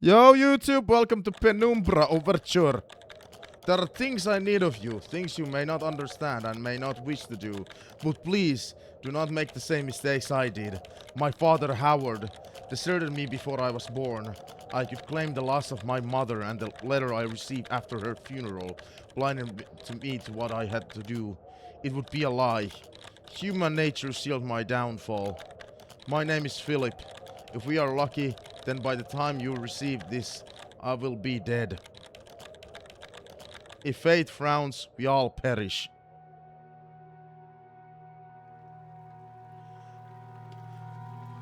Yo, YouTube, welcome to Penumbra Overture. There are things I need of you, things you may not understand and may not wish to do, but please, do not make the same mistakes I did. My father, Howard, deserted me before I was born. I could claim the loss of my mother, and the letter I received after her funeral blinded me to what I had to do. It would be a lie. Human nature sealed my downfall. My name is Philip. If we are lucky, then by the time you receive this, I will be dead. If fate frowns, we all perish.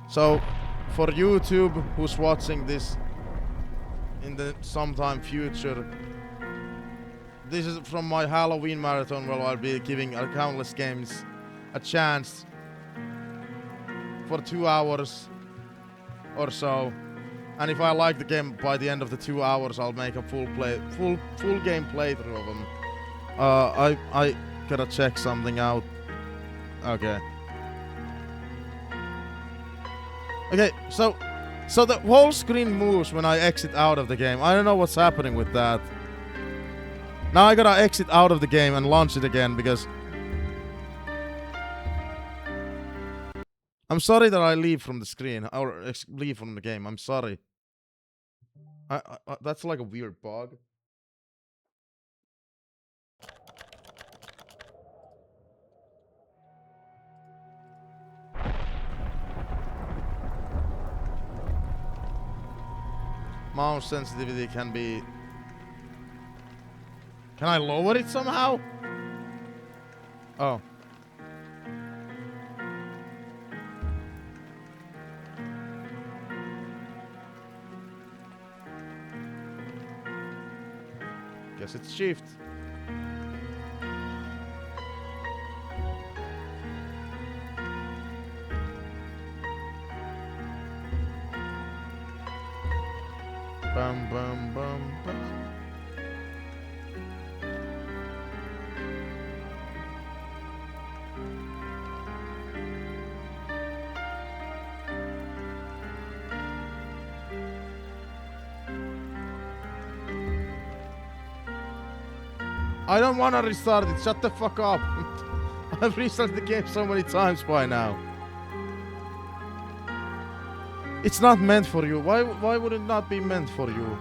So, for YouTube, who's watching this in the sometime future, this is from my Halloween marathon where I'll be giving countless games a chance for 2 hours or so. And if I like the game by the end of the 2 hours, I'll make a full game playthrough of them. I gotta check something out. Okay. Okay, so the whole screen moves when I exit out of the game. I don't know what's happening with that. Now I gotta exit out of the game and launch it again because I'm sorry that I leave from the screen or leave from the game. I'm sorry. That's like a weird bug. Mouse sensitivity can be... Can I lower it somehow? Oh. Guess it's shift. Bum bum bum bum. I don't want to restart it. Shut the fuck up. I've restarted the game so many times by now. It's not meant for you. Why would it not be meant for you?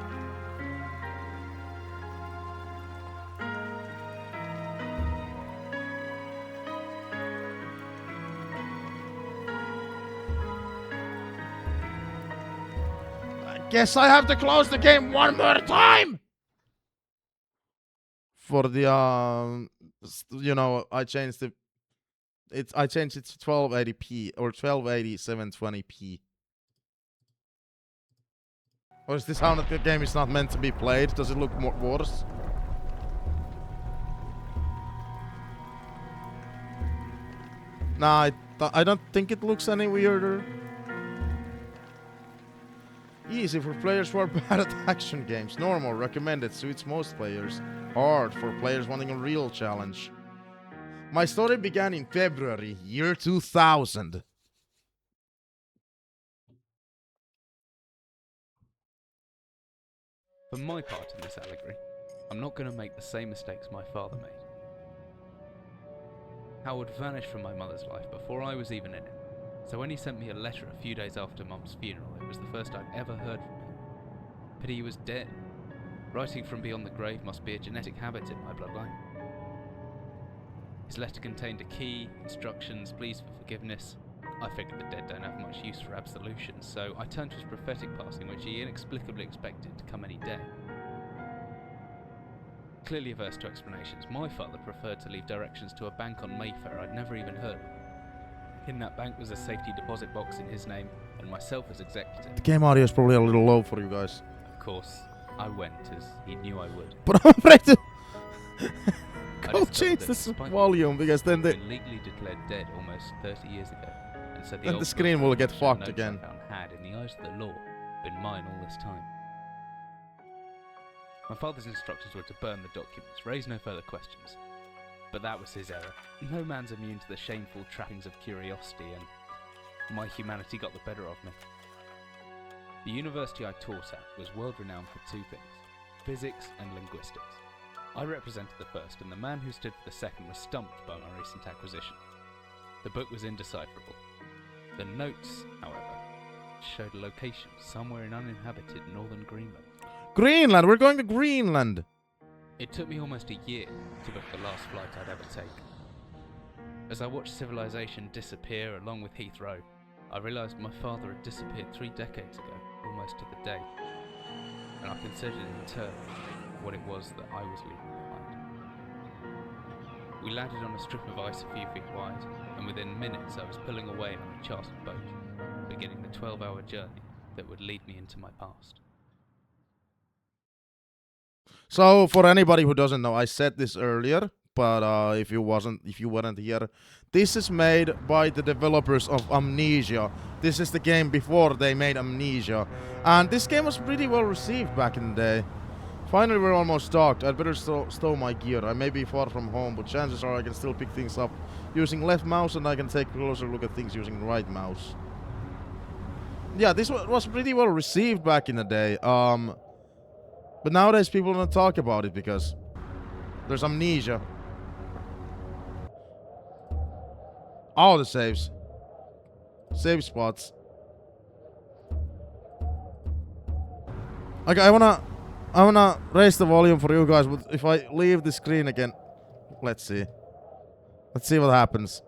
I guess I have to close the game one more time. For the you know, I changed it to 1280p or 1280 720p. Or is this how the game is not meant to be played? Does it look worse? Nah, I don't think it looks any weirder. Easy for players who are bad at action games. Normal, recommended, suits most players. Hard for players wanting a real challenge. My story began in February, year 2000. For my part in this allegory, I'm not going to make the same mistakes my father made. Howard vanished from my mother's life before I was even in it, so when he sent me a letter a few days after Mum's funeral, it was the first I'd ever heard from him. Pity he was dead. Writing from beyond the grave must be a genetic habit in my bloodline. His letter contained a key, instructions, pleas for forgiveness. I figured the dead don't have much use for absolution, so I turned to his prophetic passing, which he inexplicably expected to come any day. Clearly averse to explanations, my father preferred to leave directions to a bank on Mayfair I'd never even heard of. In that bank was a safety deposit box in his name, and myself as executor. The game audio is probably a little low for you guys. Of course, I went as he knew I would. But I'm afraid to go change this volume because then the legally declared dead almost 30 years ago, and so the screen will get fucked again. Had, in the eyes of the law, been mine all this time. My father's instructions were to burn the documents, raise no further questions. But that was his error. No man's immune to the shameful trappings of curiosity, and my humanity got the better of me. The university I taught at was world renowned for two things: physics and linguistics. I represented the first, and the man who stood for the second was stumped by my recent acquisition. The book was indecipherable. The notes, however, showed a location somewhere in uninhabited northern Greenland. Greenland! We're going to Greenland! It took me almost a year to book the last flight I'd ever take. As I watched civilization disappear along with Heathrow, I realised my father had disappeared 3 decades ago, almost to the day, and I considered in turn what it was that I was leaving behind. We landed on a strip of ice a few feet wide, and within minutes I was pulling away on a chartered boat, beginning the 12-hour journey that would lead me into my past. So, for anybody who doesn't know, I said this earlier, but if you weren't here, this is made by the developers of Amnesia. This is the game before they made Amnesia, and this game was pretty well received back in the day. Finally, we're almost docked. I'd better stow my gear. I may be far from home, but chances are I can still pick things up using left mouse, and I can take a closer look at things using right mouse. Yeah, this was pretty well received back in the day. But nowadays people don't talk about it because there's Amnesia. All the saves. Save spots. Okay, I wanna raise the volume for you guys, but if I leave the screen again, let's see. Let's see what happens.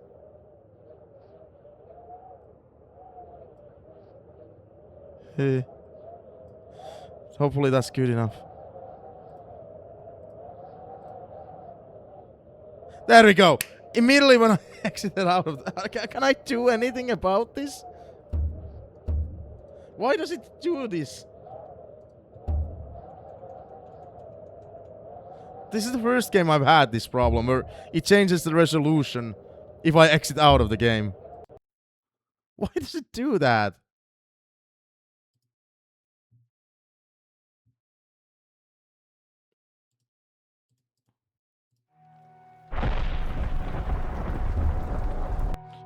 Hey. Hopefully that's good enough. There we go. Immediately when I exited out of can I do anything about this? Why does it do this? This is the first game I've had this problem where it changes the resolution if I exit out of the game. Why does it do that?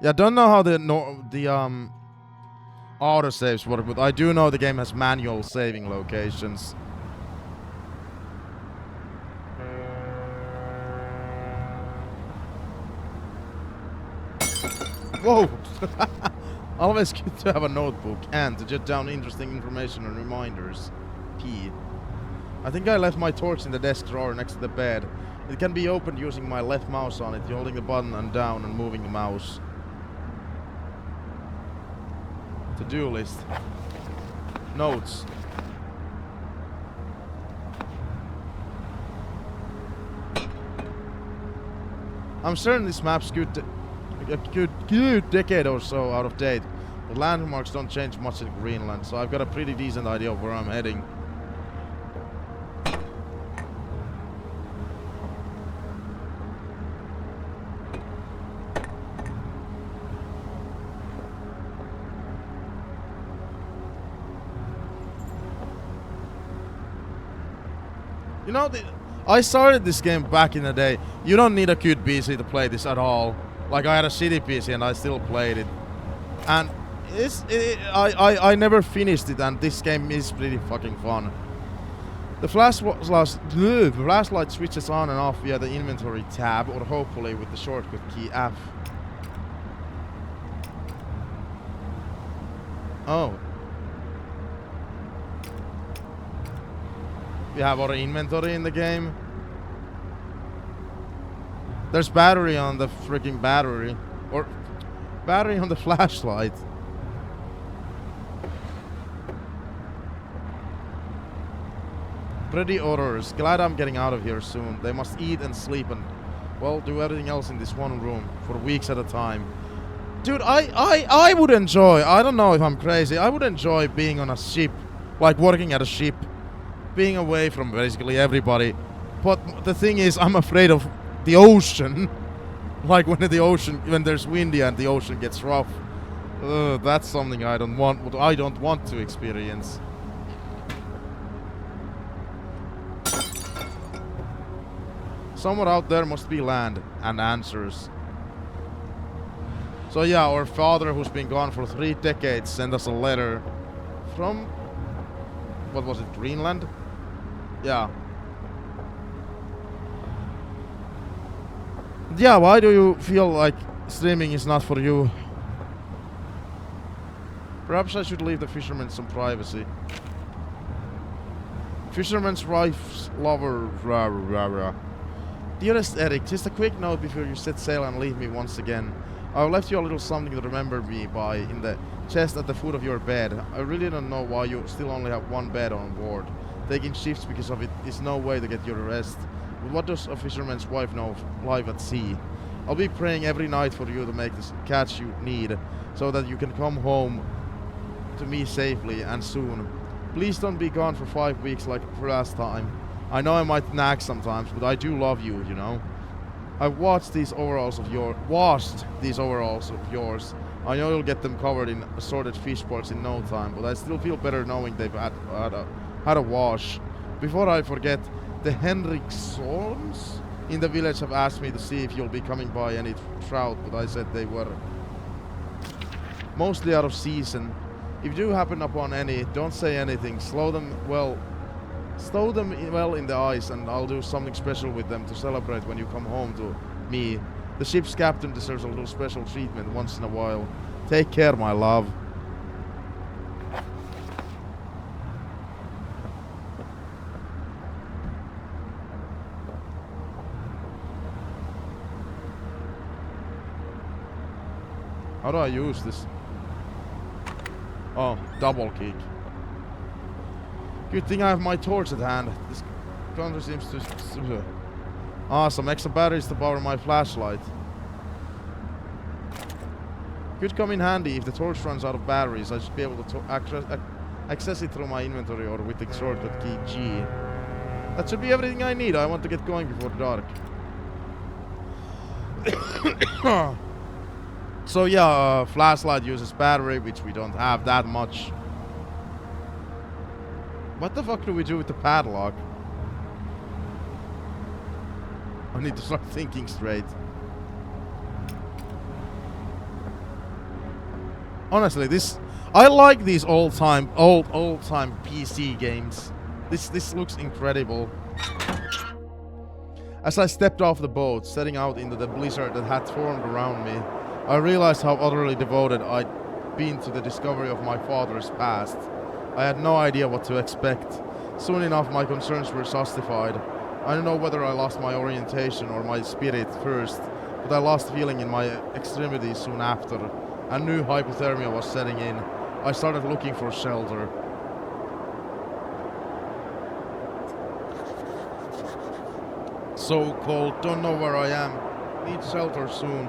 Yeah, I don't know how the autosaves work, but I do know the game has manual saving locations. Whoa! Always good to have a notebook and to jot down interesting information and reminders. P. I think I left my torch in the desk drawer next to the bed. It can be opened using my left mouse on it, holding the button and down and moving the mouse. To-do list. Notes. I'm certain this map's a good decade or so out of date. The landmarks don't change much in Greenland, so I've got a pretty decent idea of where I'm heading. You know, I started this game back in the day. You don't need a good PC to play this at all. Like, I had a shitty PC and I still played it. And I never finished it, and this game is pretty fucking fun. The flashlight switches on and off via the inventory tab, or hopefully with the shortcut key F. Oh. We have our inventory in the game. There's battery on the freaking battery. Or battery on the flashlight. Pretty odors. Glad I'm getting out of here soon. They must eat and sleep and, well, do everything else in this one room for weeks at a time. Dude, I would enjoy, I don't know if I'm crazy, I would enjoy being on a ship, like working at a ship, being away from basically everybody. But the thing is, I'm afraid of the ocean. Like when there's windy and the ocean gets rough. That's something I don't want to experience. Somewhere out there must be land and answers. So yeah, our father, who's been gone for 3 decades, sent us a letter from what was it, Greenland? Yeah. Yeah, why do you feel like streaming is not for you? Perhaps I should leave the fishermen some privacy. Fisherman's wife's lover. Rah, rah, rah. Dearest Eric, just a quick note before you set sail and leave me once again. I've left you a little something to remember me by in the chest at the foot of your bed. I really don't know why you still only have one bed on board. Taking shifts because of it is no way to get your rest. But what does a fisherman's wife know of life at sea? I'll be praying every night for you to make this catch you need, so that you can come home to me safely and soon. Please don't be gone for 5 weeks like last time. I know I might nag sometimes, but I do love you, you know. I've washed these overalls of yours. I know you'll get them covered in assorted fish parts in no time, but I still feel better knowing they've had a wash. Before I forget, the Henrikssons in the village have asked me to see if you'll be coming by any trout, but I said they were mostly out of season. If you happen upon any, don't say anything. Stow them well in the ice, and I'll do something special with them to celebrate when you come home to me. The ship's captain deserves a little special treatment once in a while. Take care, my love. How do I use this? Oh, double kick. Good thing I have my torch at hand. This counter seems to... some extra batteries to power my flashlight. Could come in handy if the torch runs out of batteries. I should be able to access it through my inventory or with the shortcut key G. That should be everything I need. I want to get going before dark. So yeah, flashlight uses battery, which we don't have that much. What the fuck do we do with the padlock? I need to start thinking straight. Honestly, I like these old-time PC games. This looks incredible. As I stepped off the boat, setting out into the blizzard that had formed around me, I realized how utterly devoted I'd been to the discovery of my father's past. I had no idea what to expect. Soon enough, my concerns were justified. I don't know whether I lost my orientation or my spirit first, but I lost feeling in my extremities soon after. I knew hypothermia was setting in. I started looking for shelter. So cold, don't know where I am. Need shelter soon.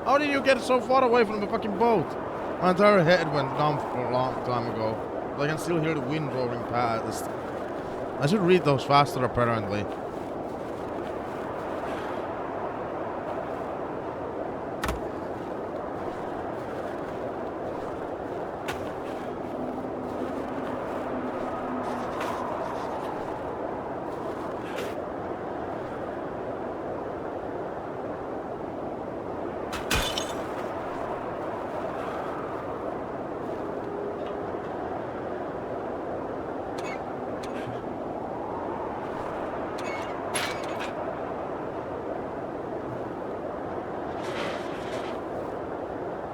How did you get so far away from the fucking boat? My entire head went numb for a long time ago. But I can still hear the wind roaring past. I should read those faster, apparently.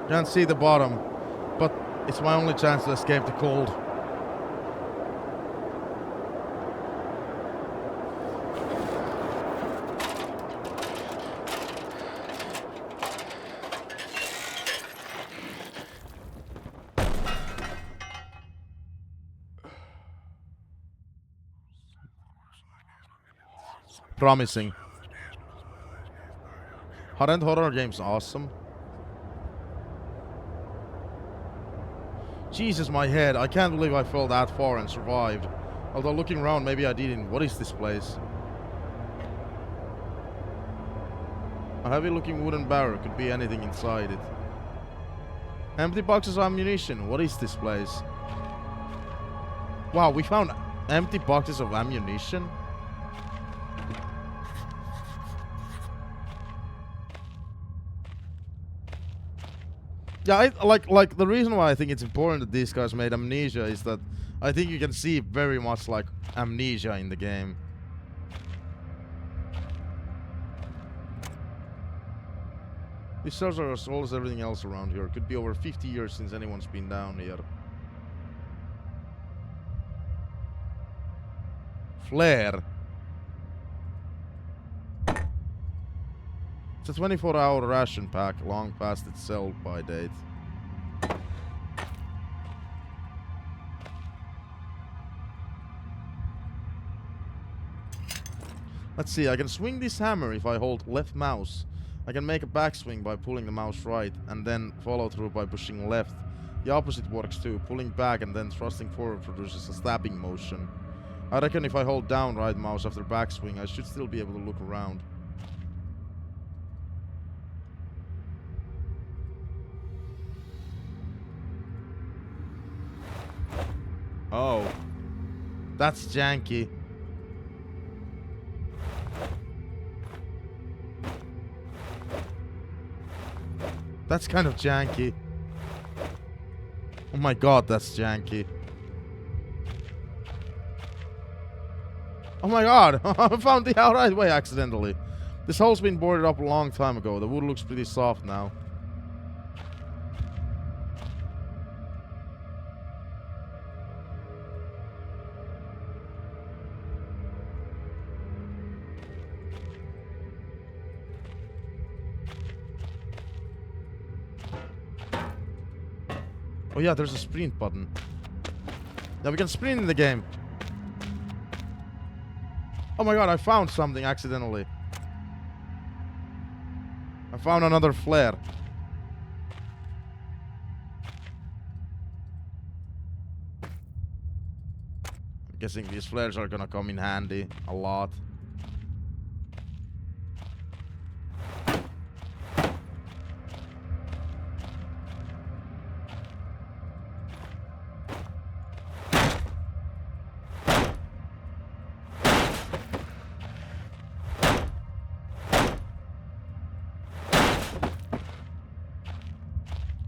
Can't see the bottom, but it's my only chance to escape the cold. Promising. Aren't horror games awesome? Jesus, my head. I can't believe I fell that far and survived. Although looking around, maybe I didn't. What is this place? A heavy-looking wooden barrel. Could be anything inside it. Empty boxes of ammunition. What is this place? Wow, we found empty boxes of ammunition? Yeah, like the reason why I think it's important that these guys made Amnesia is that I think you can see very much like Amnesia in the game. These cells are as old as everything else around here. Could be over 50 years since anyone's been down here. Flare. It's a 24-hour ration pack, long past its sell-by date. Let's see, I can swing this hammer if I hold left mouse. I can make a backswing by pulling the mouse right, and then follow through by pushing left. The opposite works too. Pulling back and then thrusting forward produces a stabbing motion. I reckon if I hold down right mouse after backswing, I should still be able to look around. Oh. That's janky. That's kind of janky. Oh my god, that's janky. Oh my god, I found the outright way accidentally. This hole's been boarded up a long time ago. The wood looks pretty soft now. Oh yeah, there's a sprint button. Now we can sprint in the game. Oh my god, I found something accidentally. I found another flare. I'm guessing these flares are gonna come in handy a lot.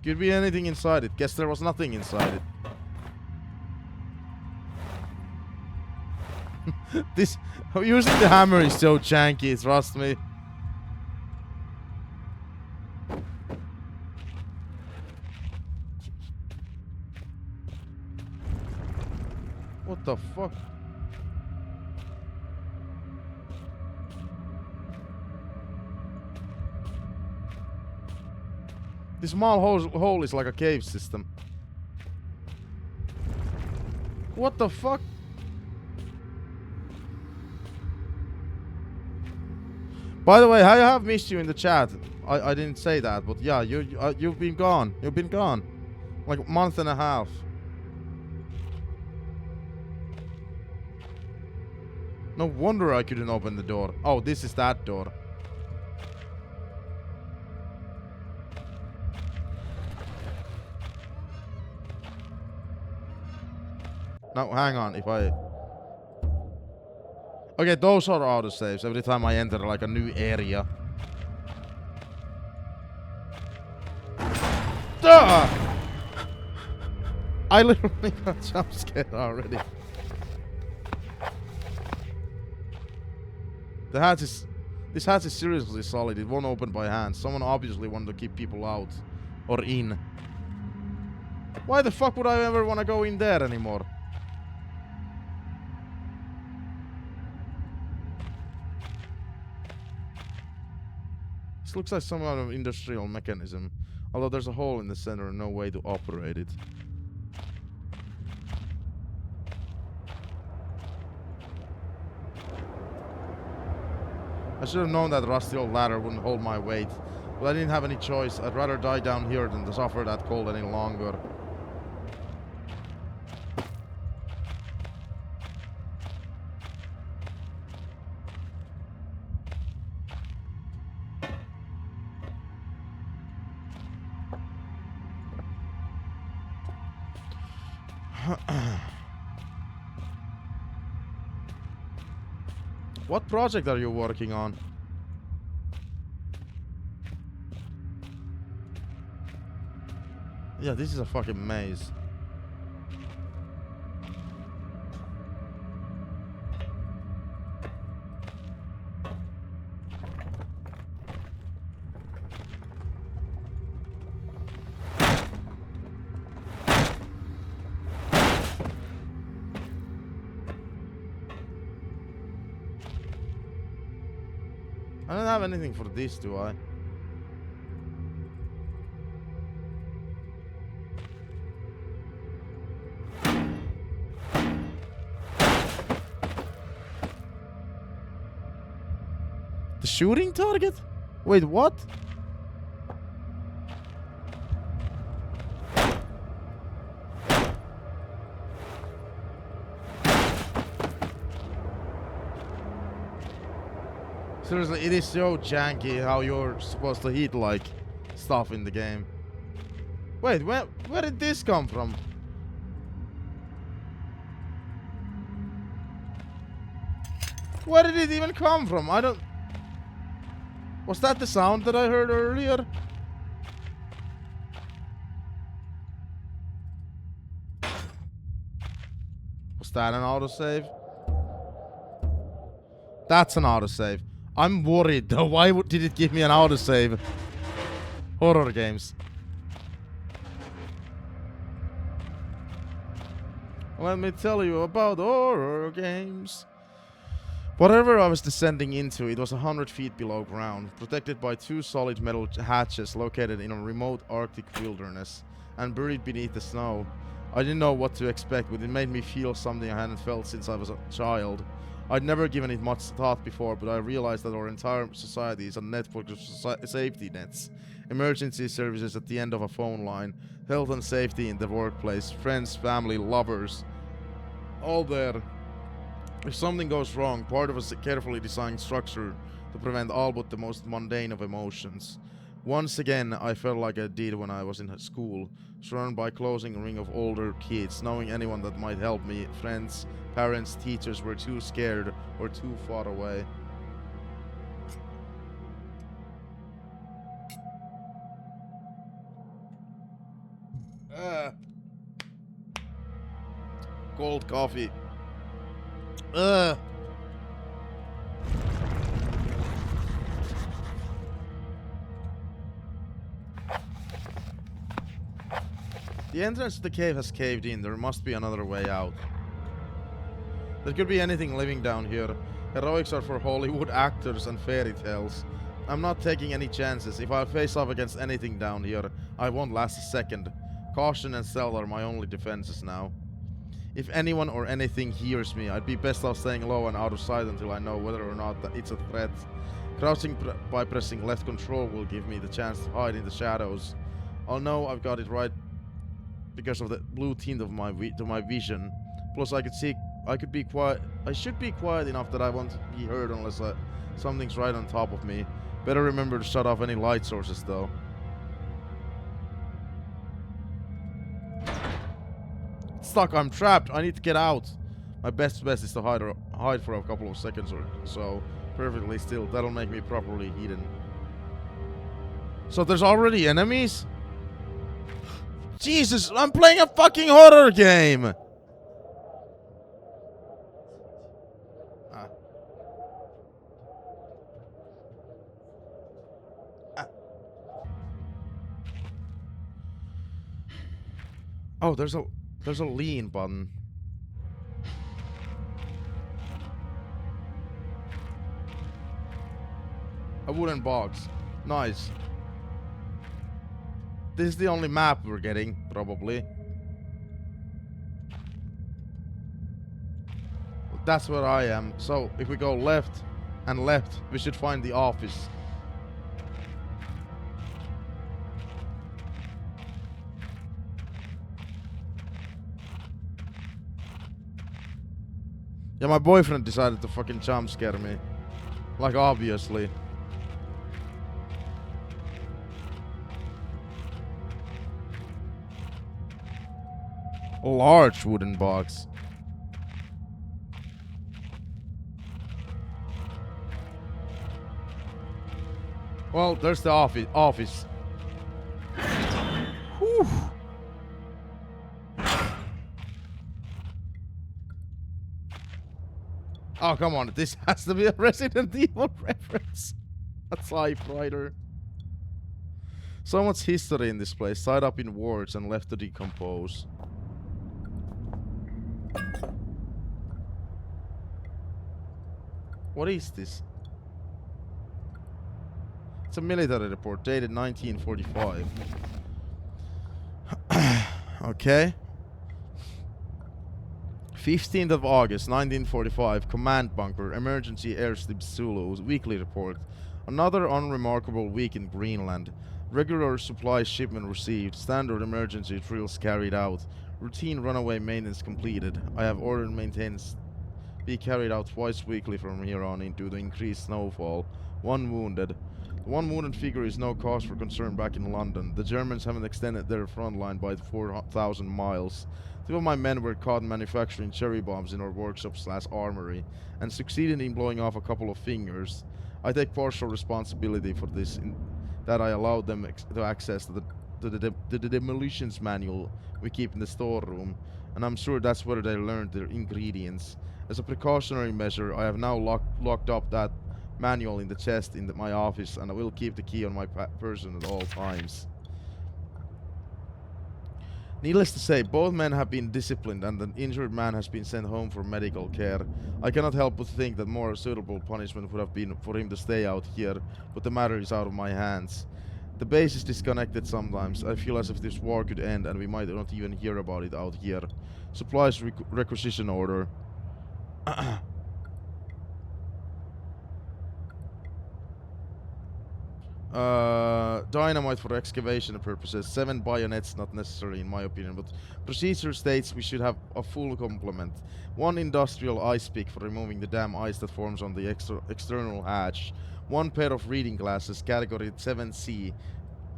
Could be anything inside it. Guess there was nothing inside it. This using the hammer is so janky, trust me. What the fuck? This small hole is like a cave system. What the fuck? By the way, I have missed you in the chat. I didn't say that, but yeah, you've been gone. You've been gone. Like a month and a half. No wonder I couldn't open the door. Oh, this is that door. Now, hang on, if I... Okay, those are autosaves every time I enter, like, a new area. Duh! I literally got jump scared already. The hatch is... This hatch is seriously solid. It won't open by hand. Someone obviously wanted to keep people out. Or in. Why the fuck would I ever want to go in there anymore? This looks like some kind of industrial mechanism. Although there's a hole in the center and no way to operate it. I should have known that rusty old ladder wouldn't hold my weight. But I didn't have any choice. I'd rather die down here than to suffer that cold any longer. What project are you working on? Yeah, this is a fucking maze. I don't have anything for this, do I? The shooting target? Wait, what? Seriously, it is so janky how you're supposed to hit, like, stuff in the game. Wait, where did this come from? Where did it even come from? I don't... Was that the sound that I heard earlier? Was that an autosave? That's an autosave. I'm worried though. Why did it give me an autosave? Horror games. Let me tell you about horror games. Whatever I was descending into, it was 100 feet below ground, protected by 2 solid metal hatches located in a remote Arctic wilderness, and buried beneath the snow. I didn't know what to expect, but it made me feel something I hadn't felt since I was a child. I'd never given it much thought before, but I realized that our entire society is a network of safety nets. Emergency services at the end of a phone line, health and safety in the workplace, friends, family, lovers, all there. If something goes wrong, part of a carefully designed structure to prevent all but the most mundane of emotions. Once again, I felt like I did when I was in school, surrounded by a closing ring of older kids, knowing anyone that might help me. Friends, parents, teachers were too scared or too far away. Cold coffee. The entrance to the cave has caved in. There must be another way out. There could be anything living down here. Heroics are for Hollywood actors and fairy tales. I'm not taking any chances. If I face off against anything down here, I won't last a second. Caution and stealth are my only defenses now. If anyone or anything hears me, I'd be best off staying low and out of sight until I know whether or not that it's a threat. Crouching by pressing left control will give me the chance to hide in the shadows. I'll know I've got it right because of the blue tint of my vision. Plus, I should be quiet enough that I won't be heard unless something's right on top of me. Better remember to shut off any light sources, though. Stuck, I'm trapped. I need to get out. My best bet is to hide for a couple of seconds or so, perfectly still. That'll make me properly hidden. So there's already enemies? Jesus, I'm playing a fucking horror game. Oh, there's a lean button. A wooden box. Nice. This is the only map we're getting, probably. That's where I am. So, if we go left and left, we should find the office. Yeah, my boyfriend decided to fucking jump scare me. Like, obviously. A large wooden box. Well, there's the office. Whew. Oh, come on. This has to be a Resident Evil reference. A typewriter. So much history in this place, tied up in words and left to decompose. What is this? It's a military report dated 1945. Okay. 15th of August 1945, Command Bunker, Emergency Airstrip Zulu, weekly report. Another unremarkable week in Greenland. Regular supply shipment received, standard emergency drills carried out, routine runaway maintenance completed. I have ordered maintenance be carried out twice weekly from here on in due to increased snowfall. One wounded. The one wounded figure is no cause for concern back in London. The Germans haven't extended their front line by 4,000 miles. Two of my men were caught manufacturing cherry bombs in our workshop/armory and succeeded in blowing off a couple of fingers. I take partial responsibility for this in that I allowed them to access the demolitions manual we keep in the storeroom, and I'm sure that's where they learned their ingredients. As a precautionary measure, I have now locked up that manual in the chest in my office, and I will keep the key on my person at all times. Needless to say, both men have been disciplined and the injured man has been sent home for medical care. I cannot help but think that more suitable punishment would have been for him to stay out here, but the matter is out of my hands. The base is disconnected sometimes. I feel as if this war could end and we might not even hear about it out here. Supplies requisition order. Dynamite for excavation purposes. 7 bayonets not necessary in my opinion, but procedure states we should have a full complement. 1 industrial ice pick for removing the damn ice that forms on the external hatch. 1 pair of reading glasses, category 7C.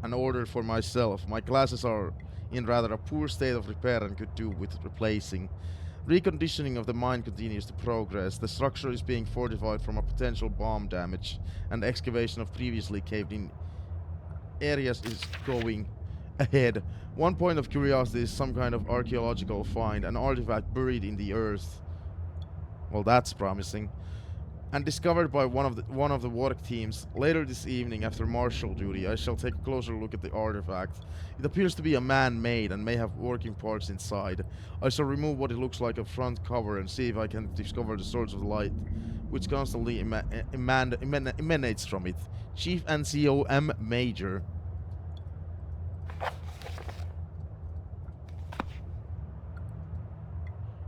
An order for myself. My glasses are in rather a poor state of repair and could do with replacing. Reconditioning of the mine continues to progress. The structure is being fortified from a potential bomb damage, and excavation of previously caved-in areas is going ahead. One point of curiosity is some kind of archaeological find, an artifact buried in the earth. Well, that's promising. And discovered by one of the work teams. Later this evening, after marshal duty, I shall take a closer look at the artifact. It appears to be a man-made and may have working parts inside. I shall remove what it looks like a front cover and see if I can discover the source of light which constantly emanates from it. Chief NCO M. Major.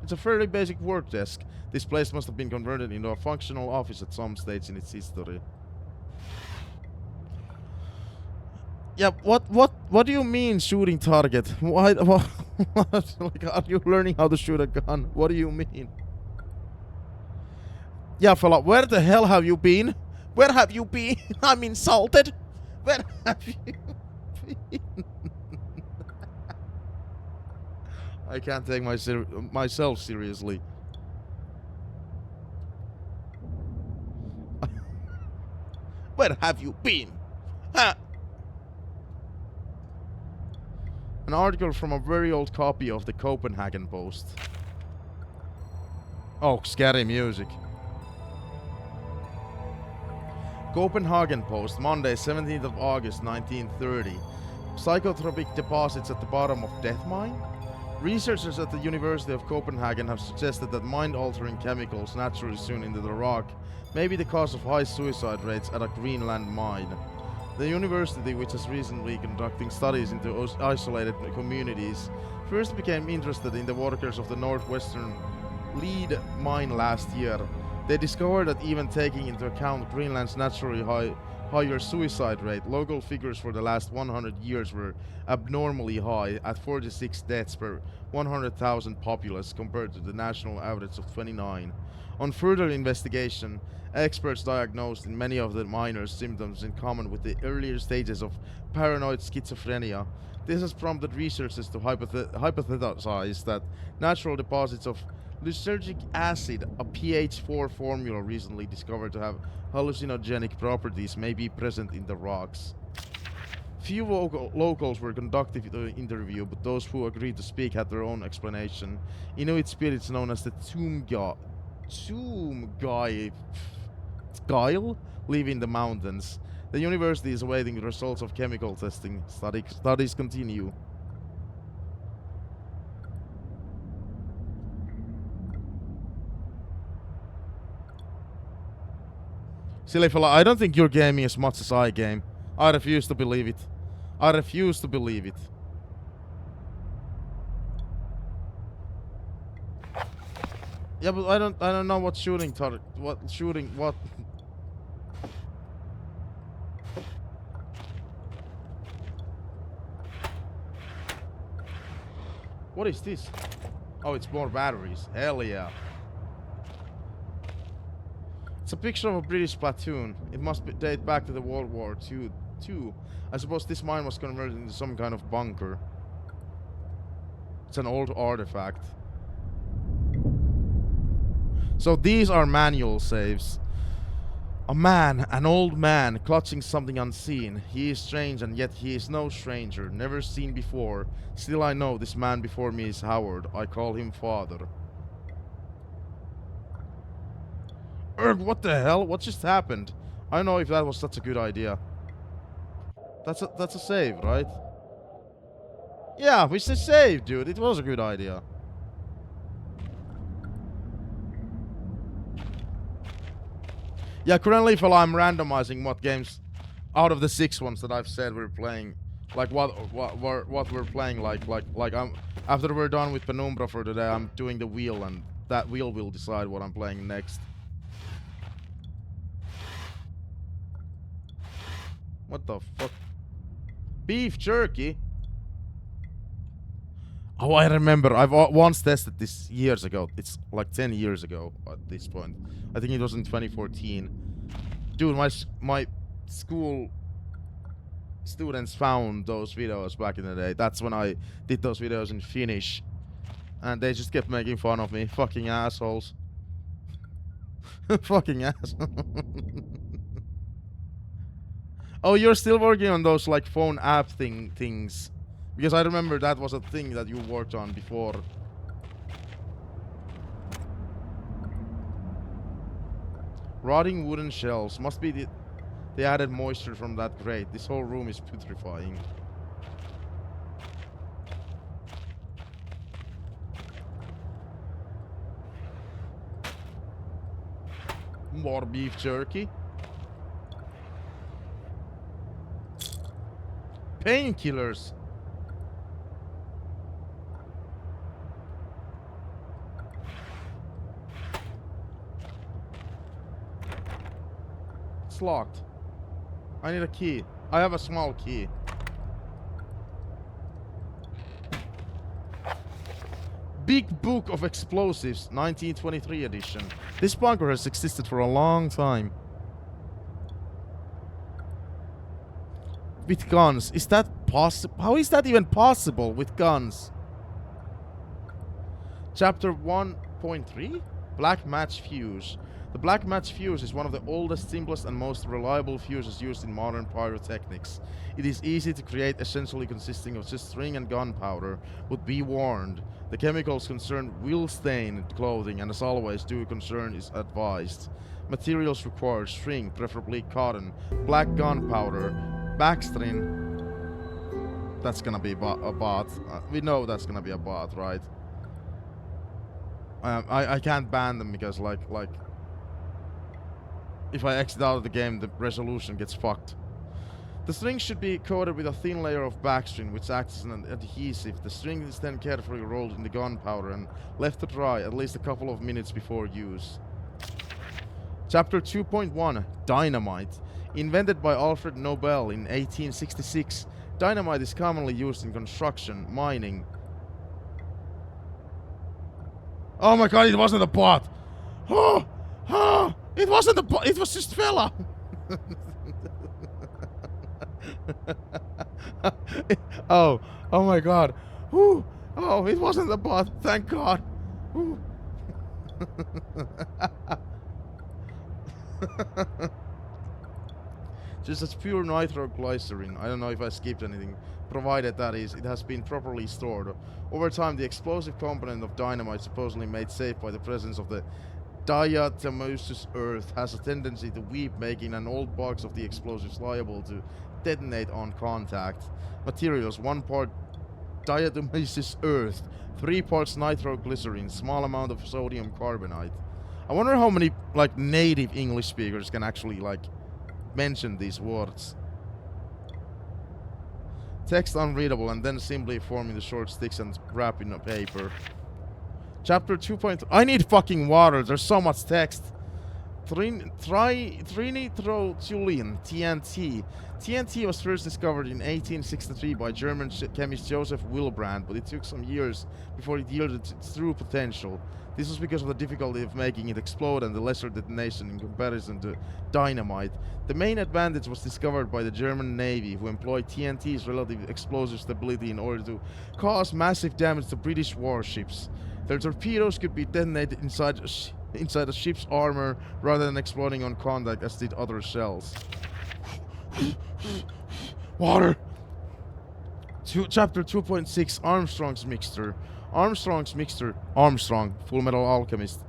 It's a fairly basic work desk. This place must have been converted into a functional office at some stage in its history. Yeah, what do you mean shooting target? Why? Like, are you learning how to shoot a gun? What do you mean? Yeah, fella, where the hell have you been? Where have you been? I'm insulted. Where have you been? I can't take myself seriously. Where have you been? Huh? An article from a very old copy of the Copenhagen Post. Oh, scary music. Copenhagen Post, Monday, 17th of August, 1930. Psychotropic deposits at the bottom of Death Mine? Researchers at the University of Copenhagen have suggested that mind-altering chemicals naturally soon into the rock may be the cause of high suicide rates at a Greenland mine. The university, which has recently conducting studies into isolated communities, first became interested in the workers of the northwestern lead mine last year. They discovered that even taking into account Greenland's naturally higher suicide rate, local figures for the last 100 years were abnormally high at 46 deaths per 100,000 populace compared to the national average of 29. On further investigation, experts diagnosed in many of the miners symptoms in common with the earlier stages of paranoid schizophrenia. This has prompted researchers to hypothesize that natural deposits of lysergic acid, a pH 4 formula recently discovered to have hallucinogenic properties, may be present in the rocks. Few locals were conducted to the interview, but those who agreed to speak had their own explanation. Inuit spirits known as the Zoom guy. Guile live in the mountains. The university is awaiting the results of chemical testing. Studies continue. Silly fella, I don't think you're gaming as much as I game. I refuse to believe it. I refuse to believe it. Yeah, but I don't know what shooting target. What shooting? What? What is this? Oh, it's more batteries. Hell yeah. It's a picture of a British platoon. It must date back to the World War II. I suppose this mine was converted into some kind of bunker. It's an old artifact. So these are manual saves. A man, an old man, clutching something unseen. He is strange, and yet he is no stranger, never seen before. Still I know this man before me is Howard. I call him father. Erg, what the hell? What just happened? I don't know if that was such a good idea. That's a save, right? Yeah, we should save, dude. It was a good idea. Yeah, currently, fella, I'm randomizing what games out of the 6 ones that I've said we're playing. Like what we're playing. Like I'm after we're done with Penumbra for today, I'm doing the wheel, and that wheel will decide what I'm playing next. What the fuck? Beef jerky? Oh, I remember. I've once tested this years ago. It's like 10 years ago at this point. I think it was in 2014. Dude, my school students found those videos back in the day. That's when I did those videos in Finnish. And they just kept making fun of me. Fucking assholes. Fucking assholes. Oh, you're still working on those like phone app things. Because I remember that was a thing that you worked on before. Rotting wooden shells. Must be the added moisture from that grate. This whole room is putrefying. More beef jerky. Painkillers. It's locked. I need a key. I have a small key. Big Book of Explosives, 1923 edition. This bunker has existed for a long time. With guns. Is that possible? How is that even possible with guns? Chapter 1.3? Black Match Fuse. The Black Match Fuse is one of the oldest, simplest and most reliable fuses used in modern pyrotechnics. It is easy to create, essentially consisting of just string and gunpowder, but be warned, the chemicals concerned will stain clothing, and as always, due concern is advised. Materials required: string, preferably cotton, black gunpowder, backstring. That's gonna be a bot. We know that's gonna be a bot, right? I can't ban them because like if I exit out of the game, the resolution gets fucked. The string should be coated with a thin layer of backstring, which acts as an adhesive. The string is then carefully rolled in the gunpowder and left to dry at least a couple of minutes before use. Chapter 2.1 Dynamite. Invented by Alfred Nobel in 1866, dynamite is commonly used in construction, mining. Oh my god, it wasn't a bot! Oh! Oh! It wasn't a bot, it was just fella! Oh my god. Whew. Oh, it wasn't a bot, thank god. Just as pure nitroglycerin. I don't know if I skipped anything. Provided that is, it has been properly stored. Over time, the explosive component of dynamite supposedly made safe by the presence of the diatomaceous earth has a tendency to weep, making an old box of the explosives liable to detonate on contact. Materials: 1 part diatomaceous earth, 3 parts nitroglycerin, small amount of sodium carbonate. I wonder how many like native English speakers can actually like mention these words. Text unreadable, and then simply forming the short sticks and wrap in a paper. Chapter 2. I need fucking water. There's so much text. Trinitrotoluene, TNT. TNT was first discovered in 1863 by German chemist Joseph Wilbrand, but it took some years before it yielded its true potential. This was because of the difficulty of making it explode and the lesser detonation in comparison to dynamite. The main advantage was discovered by the German Navy, who employed TNT's relative explosive stability in order to cause massive damage to British warships. Their torpedoes could be detonated inside a ship's armor rather than exploding on contact as did other shells. Water! Chapter 2.6 Armstrong's Mixture. Armstrong's Mixture, Armstrong, Full Metal Alchemist,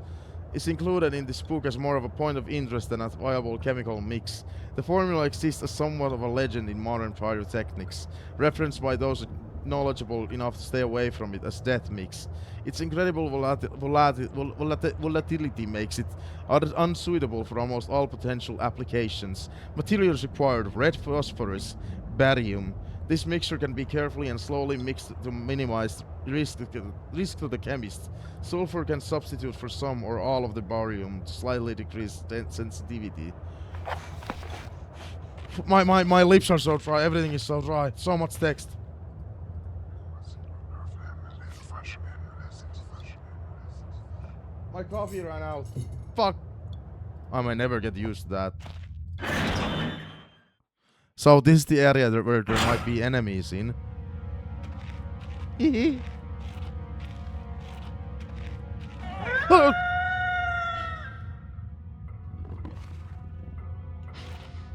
is included in this book as more of a point of interest than a viable chemical mix. The formula exists as somewhat of a legend in modern pyrotechnics, referenced by those knowledgeable enough to stay away from it as death mix. Its incredible volatility makes it unsuitable for almost all potential applications. Materials required: red phosphorus, barium. This mixture can be carefully and slowly mixed to minimize risk to the chemist. Sulfur can substitute for some or all of the barium to slightly decrease sensitivity. My lips are so dry, everything is so dry, so much text. My coffee ran out. Fuck. I might never get used to that. So this is the area where there might be enemies in.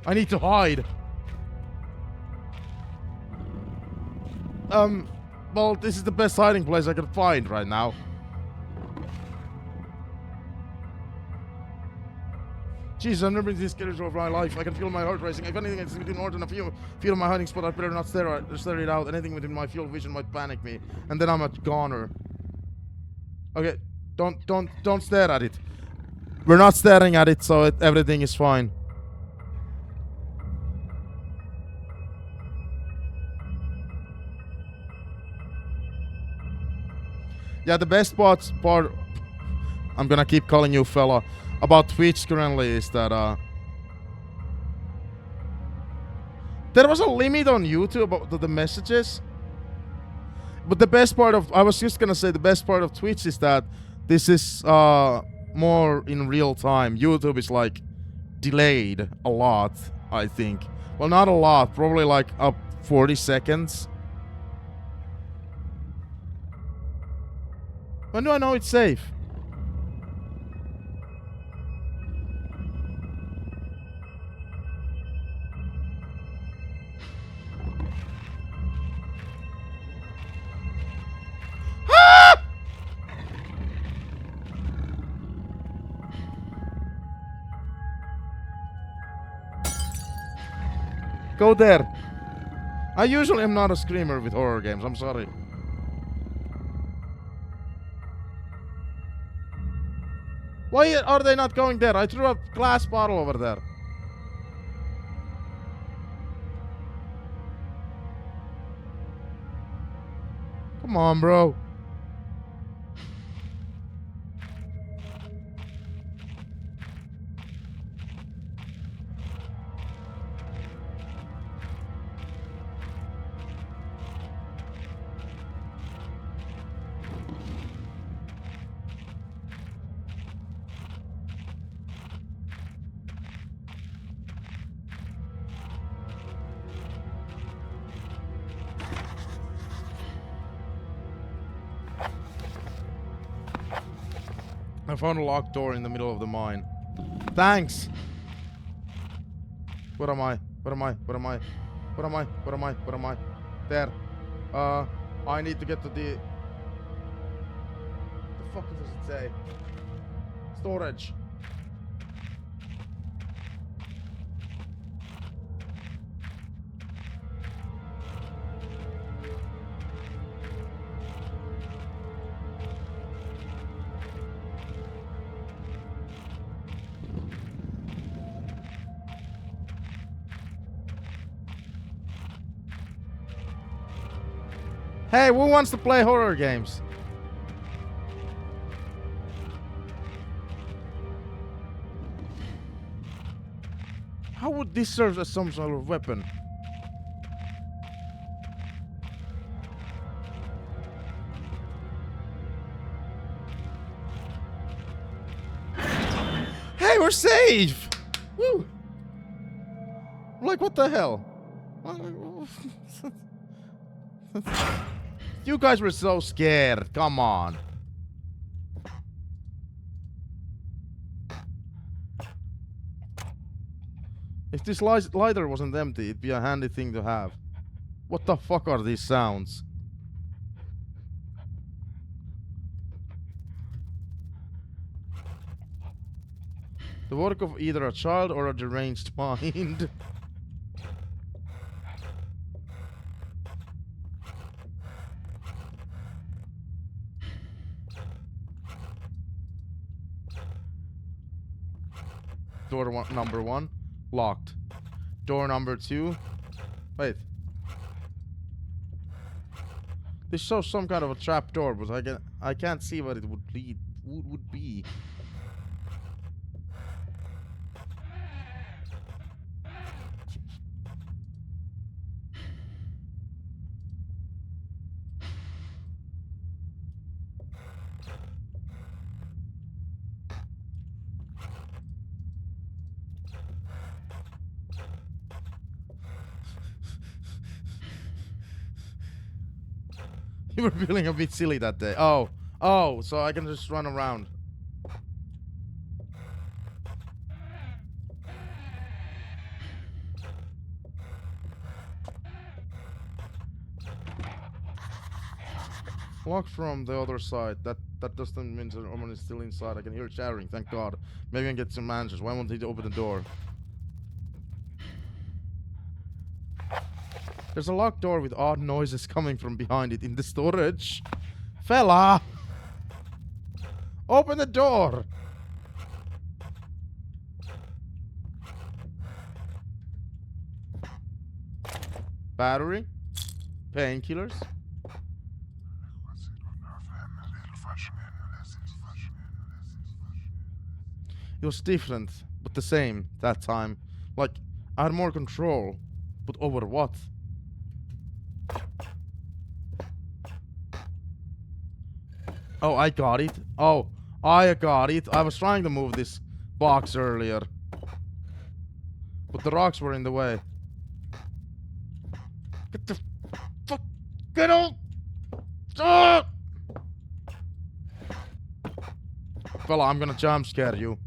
I need to hide. Well, this is the best hiding place I can find right now. Jesus, I've never been this scared of my life. I can feel my heart racing. If anything is within more than a few feet of my hiding spot, I better not stare it out. Anything within my field of vision might panic me, and then I'm a goner. Okay, don't stare at it. We're not staring at it, so everything is fine. Yeah, the best part, I'm gonna keep calling you fella, about Twitch currently is that there was a limit on YouTube about the messages. But the best part of, I was just gonna say the best part of Twitch is that this is more in real time. YouTube is like delayed a lot, I think. Well, not a lot, probably like up 40 seconds. When do I know it's safe? Go there. I usually am not a screamer with horror games, I'm sorry. Why are they not going there? I threw a glass bottle over there. Come on, bro. I found a locked door in the middle of the mine. Thanks! What am I? What am I? What am I? What am I? What am I? What am I? There. I need to get to the... What the fuck does it say? Storage. Hey, who wants to play horror games? How would this serve as some sort of weapon? Hey, we're safe! Woo! Like, what the hell? You guys were so scared. Come on. If this lighter wasn't empty, it'd be a handy thing to have. What the fuck are these sounds? The work of either a child or a deranged mind. Door number 1, locked. Door number 2, wait. This shows some kind of a trap door, but I can't see what it would be. You were feeling a bit silly that day. Oh, so I can just run around. Locked from the other side. That doesn't mean someone is still inside. I can hear chattering, thank God. Maybe I can get some answers. Why won't he open the door? There's a locked door with odd noises coming from behind it in the storage. Fella! Open the door! Battery? Painkillers? It was different, but the same that time. Like, I had more control. But over what? Oh, I got it. Oh, I got it. I was trying to move this box earlier. But the rocks were in the way. Get the fuck. Get out! Ah! Fella, I'm gonna jump scare you.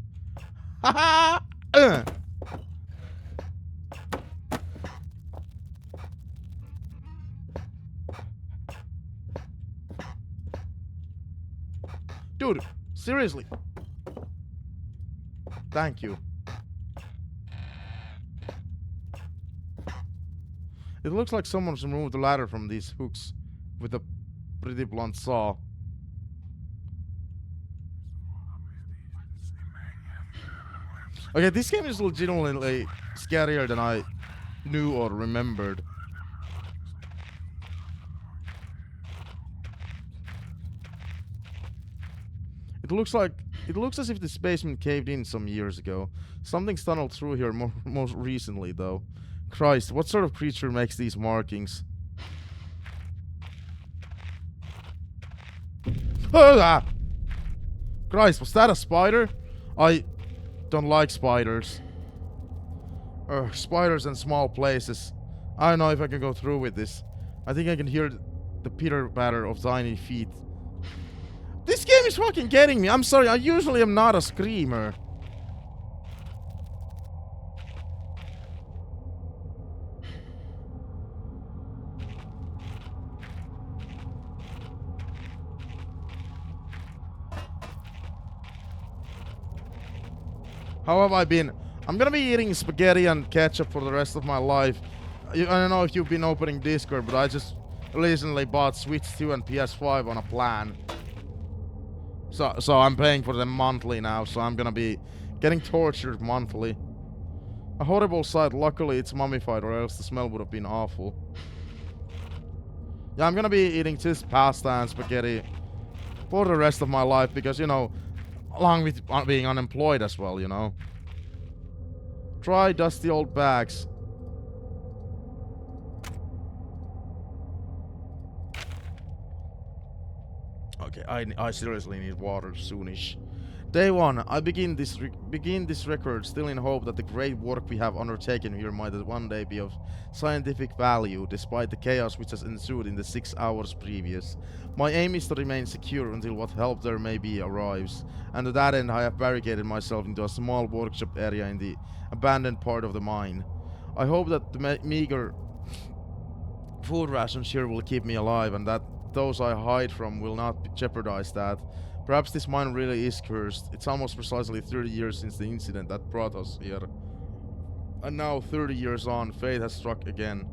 Haha! Dude, seriously. Thank you. It looks like someone's removed the ladder from these hooks with a pretty blunt saw. Okay, this game is legitimately scarier than I knew or remembered. It looks as if this basement caved in some years ago. Something's tunneled through here most recently, though. Christ, what sort of creature makes these markings? Ah! Christ, was that a spider? I don't like spiders. Spiders in small places. I don't know if I can go through with this. I think I can hear the pitter-patter of tiny feet. This game is fucking getting me. I'm sorry, I usually am not a screamer. How have I been? I'm gonna be eating spaghetti and ketchup for the rest of my life. I don't know if you've been opening Discord, but I just recently bought Switch 2 and PS5 on a plan. So I'm paying for them monthly now, so I'm gonna be getting tortured monthly. A horrible sight. Luckily it's mummified, or else the smell would have been awful. Yeah, I'm gonna be eating just pasta and spaghetti for the rest of my life, because, you know, along with being unemployed as well, you know. Dry, dusty old bags. Okay, I seriously need water soonish. Day 1. I begin this record still in hope that the great work we have undertaken here might one day be of scientific value, despite the chaos which has ensued in the 6 hours previous. My aim is to remain secure until what help there may be arrives, and to that end I have barricaded myself into a small workshop area in the abandoned part of the mine. I hope that the meager food rations here will keep me alive, and that those I hide from will not jeopardize that. Perhaps this mine really is cursed. It's almost precisely 30 years since the incident that brought us here. And now, 30 years on, fate has struck again.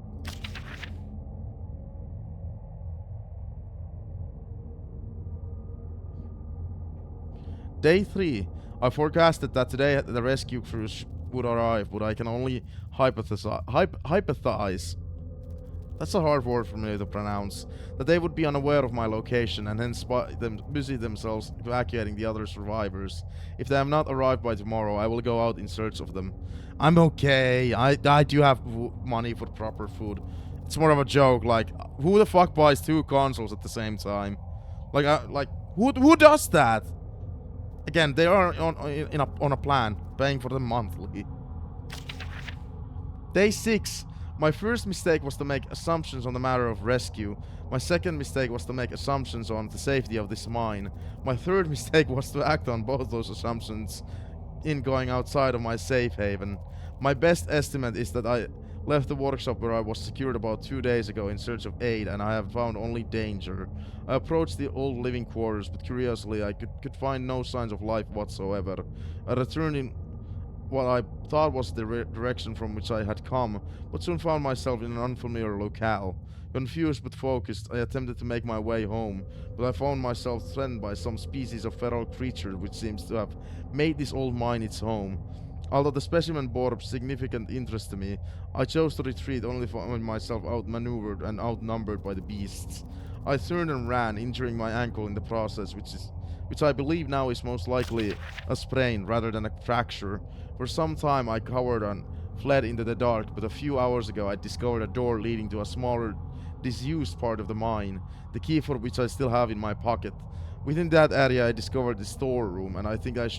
Day 3. I forecasted that today the rescue crews would arrive, but I can only hypothesize. That's a hard word for me to pronounce. That they would be unaware of my location and hence busy themselves evacuating the other survivors. If they have not arrived by tomorrow, I will go out in search of them. I'm okay. I do have money for proper food. It's more of a joke. Like, who the fuck buys 2 consoles at the same time? Like, who does that? Again, they are on a plan, paying for them monthly. Day 6. My first mistake was to make assumptions on the matter of rescue. My second mistake was to make assumptions on the safety of this mine. My third mistake was to act on both those assumptions in going outside of my safe haven. My best estimate is that I left the workshop where I was secured about 2 days ago in search of aid, and I have found only danger. I approached the old living quarters, but curiously I could find no signs of life whatsoever. I returned in what I thought was the direction from which I had come, but soon found myself in an unfamiliar locale. Confused but focused, I attempted to make my way home, but I found myself threatened by some species of feral creature which seems to have made this old mine its home. Although the specimen bore significant interest to me, I chose to retreat only to find myself outmaneuvered and outnumbered by the beasts. I turned and ran, injuring my ankle in the process, which I believe now is most likely a sprain rather than a fracture. For some time I cowered and fled into the dark, but a few hours ago I discovered a door leading to a smaller, disused part of the mine, the key for which I still have in my pocket. Within that area I discovered the storeroom, and I think it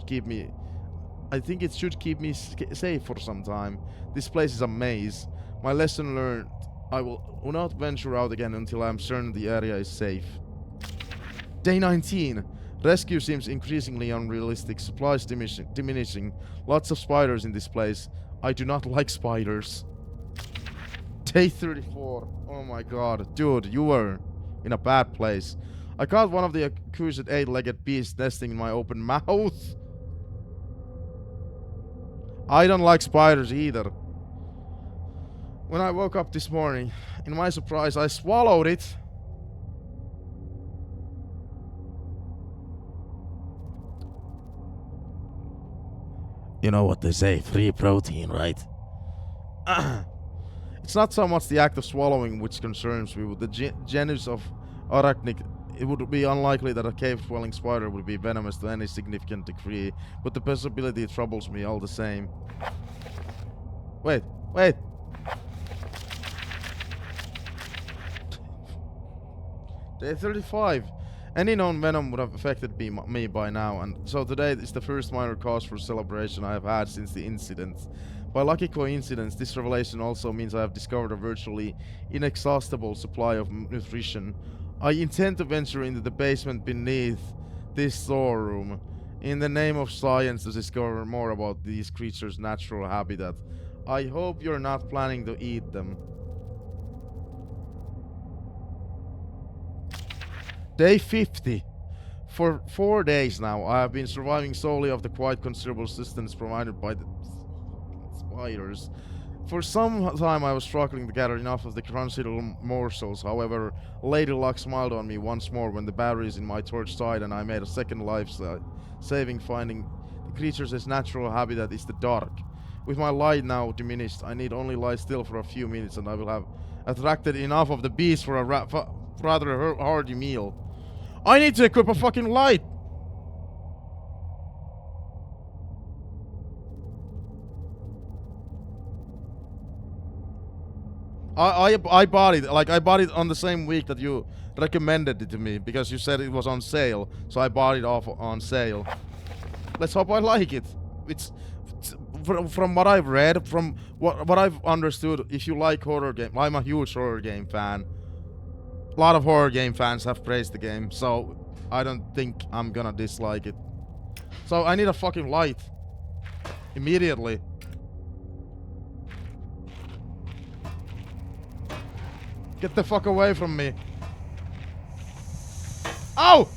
should keep me safe for some time. This place is a maze. My lesson learned. I will not venture out again until I am certain the area is safe. Day 19. Rescue seems increasingly unrealistic, supplies diminishing, lots of spiders in this place. I do not like spiders. Day 34. Oh my god, dude, you were in a bad place. I caught one of the accursed 8-legged beasts nesting in my open mouth. I don't like spiders either. When I woke up this morning, in my surprise, I swallowed it. You know what they say, free protein, right? It's not so much the act of swallowing which concerns me. With the genus of arachnid, it would be unlikely that a cave-dwelling spider would be venomous to any significant degree, but the possibility troubles me all the same. Wait. Day 35. Any known venom would have affected me by now, and so today is the first minor cause for celebration I have had since the incident. By lucky coincidence, this revelation also means I have discovered a virtually inexhaustible supply of nutrition. I intend to venture into the basement beneath this storeroom, in the name of science, to discover more about these creatures' natural habitat. I hope you're not planning to eat them. Day 50. For 4 days now, I have been surviving solely off the quite considerable assistance provided by the spiders. For some time I was struggling to gather enough of the crunchy little morsels. However, Lady Luck smiled on me once more when the batteries in my torch died and I made a second life saving, finding the creature's natural habitat is the dark. With my light now diminished, I need only lie still for a few minutes and I will have attracted enough of the beast for a rather hearty meal. I need to equip a fucking light! I bought it. Like, I bought it on the same week that you recommended it to me because you said it was on sale. So I bought it off on sale. Let's hope I like it. It's from what I've read, from what I've understood, if you like horror game, I'm a huge horror game fan. A lot of horror game fans have praised the game, so I don't think I'm gonna dislike it. So I need a fucking light. Immediately. Get the fuck away from me. Ow!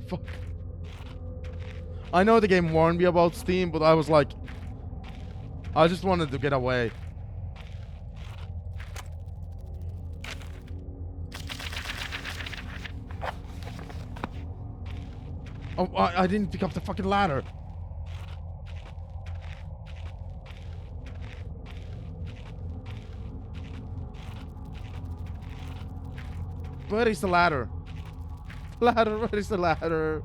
Fuck. I know the game warned me about Steam, but I was like... I just wanted to get away. Oh, I didn't pick up the fucking ladder. Where is the ladder? Ladder, where is the ladder?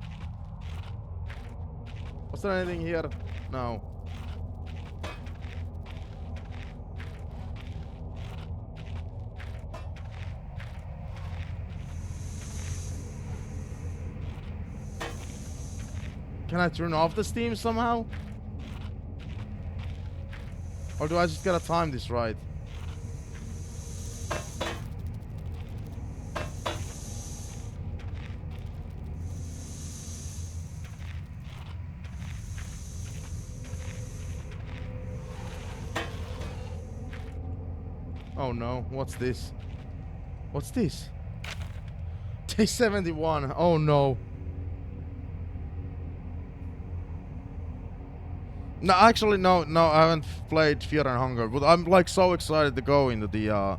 Was there anything here? No. Can I turn off the Steam somehow? Or do I just gotta time this right? Oh no, what's this? What's this? Day 71, oh no. No, actually, no, I haven't played Fear and Hunger, but I'm like so excited to go into the, I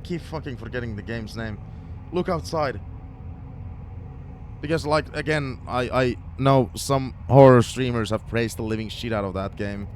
keep fucking forgetting the game's name. Look outside. Because, like, again, I know some horror streamers have praised the living shit out of that game.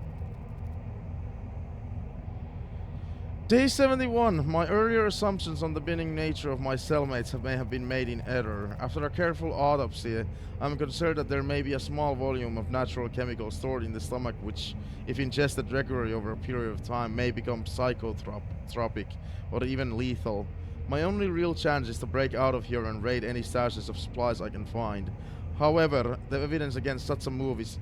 Day 71. My earlier assumptions on the benign nature of my cellmates may have been made in error. After a careful autopsy, I'm concerned that there may be a small volume of natural chemicals stored in the stomach which, if ingested regularly over a period of time, may become psychotropic or even lethal. My only real chance is to break out of here and raid any stashes of supplies I can find. However, the evidence against such a move is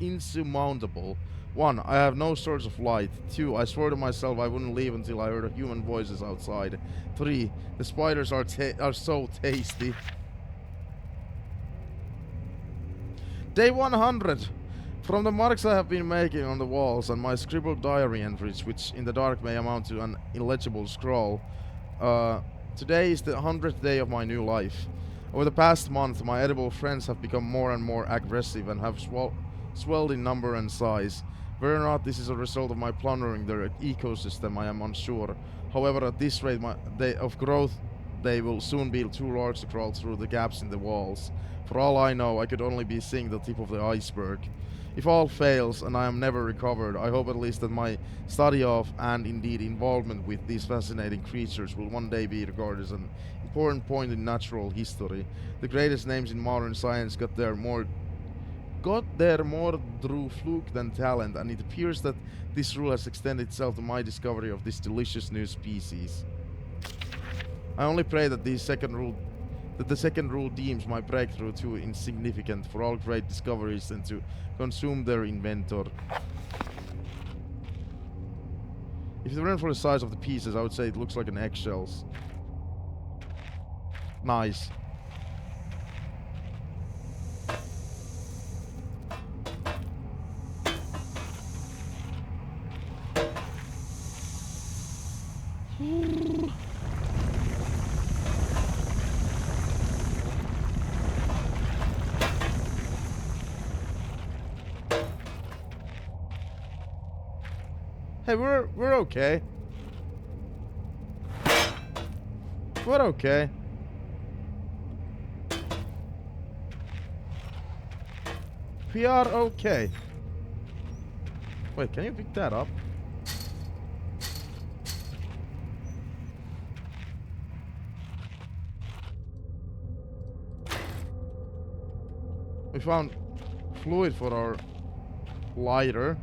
insurmountable. 1. I have no source of light. 2. I swore to myself I wouldn't leave until I heard human voices outside. 3. The spiders are so tasty. Day 100. From the marks I have been making on the walls and my scribbled diary entries, which in the dark may amount to an illegible scroll, today is the 100th day of my new life. Over the past month, my edible friends have become more and more aggressive and have swelled in number and size. Whether or not this is a result of my plundering their ecosystem, I am unsure. However, at this rate of growth, they will soon be too large to crawl through the gaps in the walls. For all I know, I could only be seeing the tip of the iceberg. If all fails and I am never recovered, I hope at least that my study of, and indeed involvement with, these fascinating creatures will one day be regarded as an important point in natural history. The greatest names in modern science got there more through fluke than talent, and it appears that this rule has extended itself to my discovery of this delicious new species. I only pray that the second rule deems my breakthrough too insignificant for all great discoveries and to consume their inventor. If it weren't for the size of the pieces, I would say it looks like an eggshells. Nice. Hey, we're okay. We're okay. We are okay. Wait, can you pick that up? We found fluid for our lighter.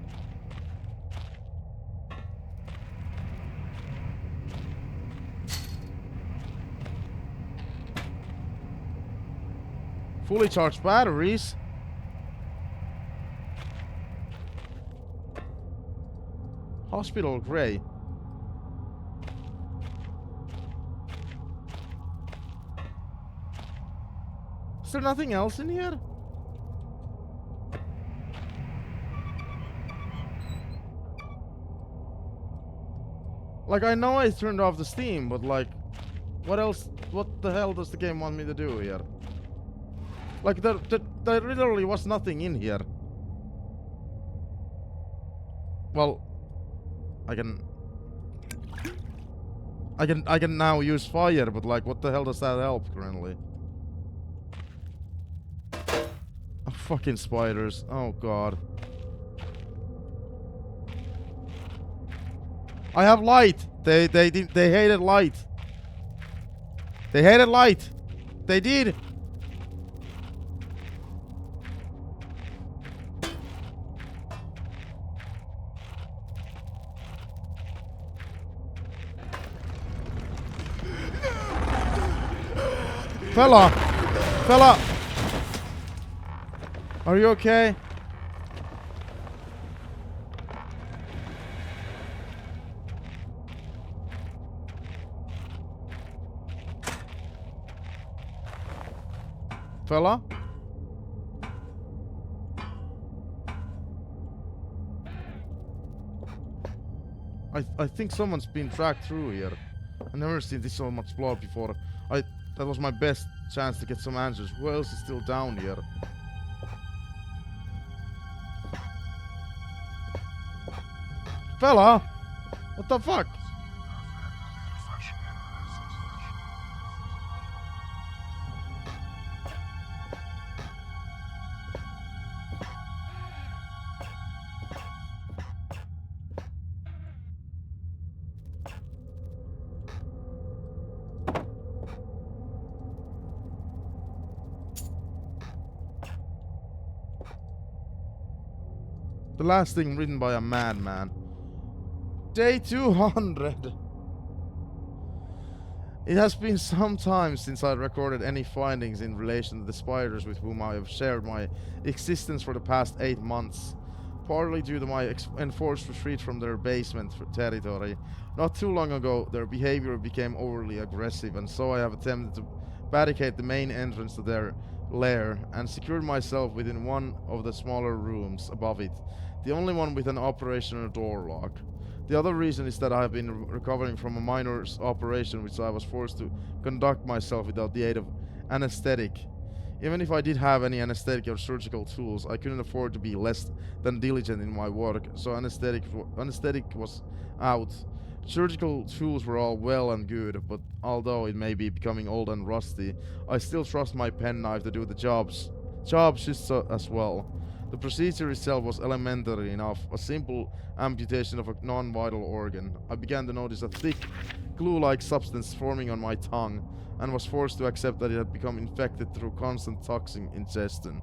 Fully charged batteries. Hospital gray. Is there nothing else in here? Like, I know I turned off the steam, but like, what else? What the hell does the game want me to do here? Like, there literally was nothing in here. Well, I can now use fire, but like, what the hell does that help currently? Oh, fucking spiders! Oh god! I have light. They hated light. They hated light. They did. Fella! Are you okay? Fella? I think someone's been dragged through here. I've never seen this so much blood before. That was my best chance to get some answers. Who else is still down here? Fella? What the fuck? The last thing written by a madman. Day 200. It has been some time since I recorded any findings in relation to the spiders with whom I have shared my existence for the past 8 months. Partly due to my enforced retreat from their basement territory. Not too long ago, their behavior became overly aggressive, and so I have attempted to barricade the main entrance to their lair and secured myself within one of the smaller rooms above it, the only one with an operational door lock. The other reason is that I have been recovering from a minor operation which I was forced to conduct myself without the aid of anesthetic. Even if I did have any anesthetic or surgical tools, I couldn't afford to be less than diligent in my work, so anesthetic was out. Surgical tools were all well and good, but although it may be becoming old and rusty, I still trust my penknife to do the job just as well. The procedure itself was elementary enough, a simple amputation of a non-vital organ. I began to notice a thick, glue-like substance forming on my tongue, and was forced to accept that it had become infected through constant toxic ingestion.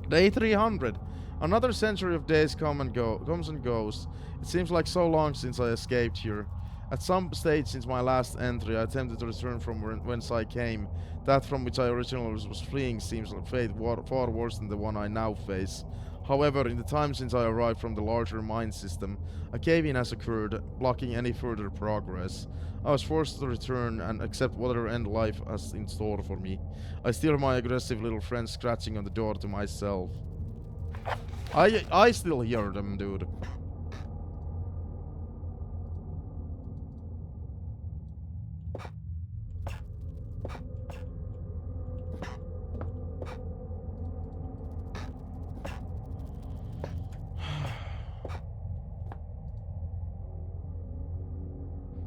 Day 300. Another century of days comes and goes. It seems like so long since I escaped here. At some stage since my last entry, I attempted to return from whence I came. That from which I originally was fleeing seems a fate far worse than the one I now face. However, in the time since I arrived from the larger mine system, a cave-in has occurred, blocking any further progress. I was forced to return and accept whatever end life has in store for me. I still hear my aggressive little friend scratching on the door to myself. I still hear them, dude.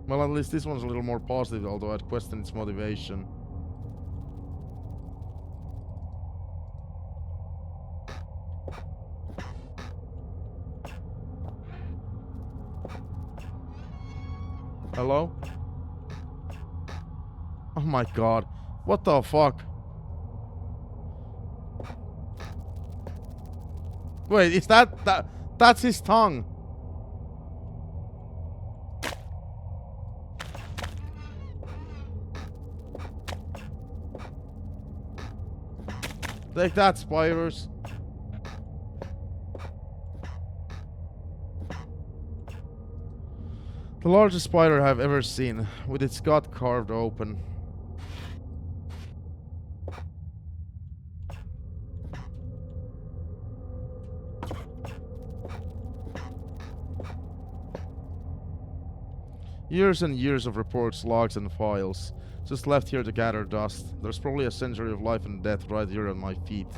Well, at least this one's a little more positive, although I'd question its motivation. Hello? Oh my god. What the fuck? Wait, is that's his tongue? Take that, spiders. The largest spider I've ever seen, with its gut carved open. Years and years of reports, logs, and files. Just left here to gather dust. There's probably a century of life and death right here on my feet.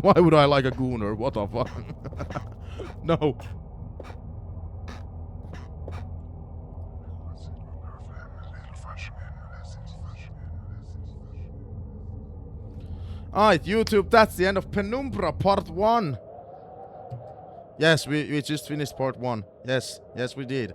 Why would I like a gooner? What the fuck? No. Alright, YouTube, that's the end of Penumbra Part 1. Yes, we just finished Part 1. Yes, we did.